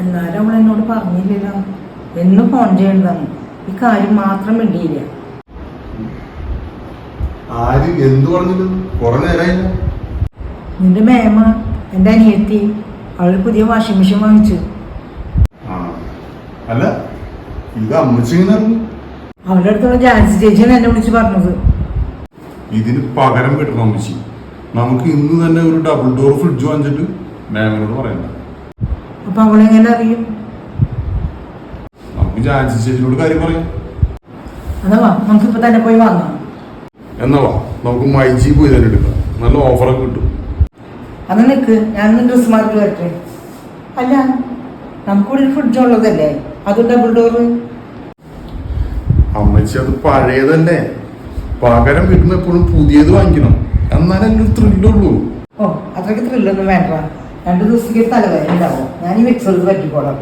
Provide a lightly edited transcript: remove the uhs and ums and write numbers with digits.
എന്നാലും അവൾ എന്നോട് പറഞ്ഞില്ലല്ലോ. എന്നും ഫോൺ ചെയ്യണ്ടതാണ്. ഈ കാര്യം മാത്രം വേണ്ടിയില്ല. ആര് എന്തു പറഞ്ഞില്ല? കുറെ നേരമായില്ല. നിന്റെ മേമ, എൻ്റെ അനിയത്തി, അവൾ പുതിയ വാഷിംഗ് മെഷീൻ വാങ്ങിച്ചു. അല്ല, ഇത് അമ്മച്ചി അവളുടെ അടുത്തുള്ള ജാൻസി ചേച്ചിയാണ് എന്നെ വിളിച്ച് പറഞ്ഞത്. ഇതിന് പകരം കിട്ടണം അമ്മച്ചി. നമുക്ക് ഇന്ന് തന്നെ ഒരു ഡബിൾ ഡോർ ഫ്രിഡ്ജ് വാങ്ങിച്ചിട്ട് മാമിനോട് പറയണ്ട. അപ്പൊ അവളെങ്ങനെ അറിയും? നമുക്ക് ജാൻസി ചേച്ചിയോട് കാര്യം പറയാം. അതാ വാ, നമുക്കിപ്പോ തന്നെ പോയി വാങ്ങാം. എന്നാ വാ, നമുക്ക് മൈജി പോയി തന്നെ എടുക്കാം. നല്ല ഓഫറൊക്കെ കിട്ടും. അത് നിൽക്ക്, ഞാനൊന്ന് ഡ്രസ് മാർക്ക് വരട്ടെ. അല്ല, നമുക്കിവിടെ ഒരു ഫ്രിഡ്ജ് ഉള്ളതല്ലേ, അത് ഡബിൾ ഡോറ്. അമ്മച്ചി അത് പഴയതല്ലേ, പകരം കിട്ടുമ്പോ എപ്പോഴും പുതിയത് വാങ്ങിക്കണം. എന്നാലേ ഒരു ത്രില്ലുള്ളൂ. ഓ, അത്രയ്ക്ക് ത്രില്ലൊന്നും വേണ്ട. 2 ദിവസത്തേക്ക് തലവേദന ഉണ്ടാവും. ഞാൻ ഈ വെച്ചത് പറ്റിക്കോളാം.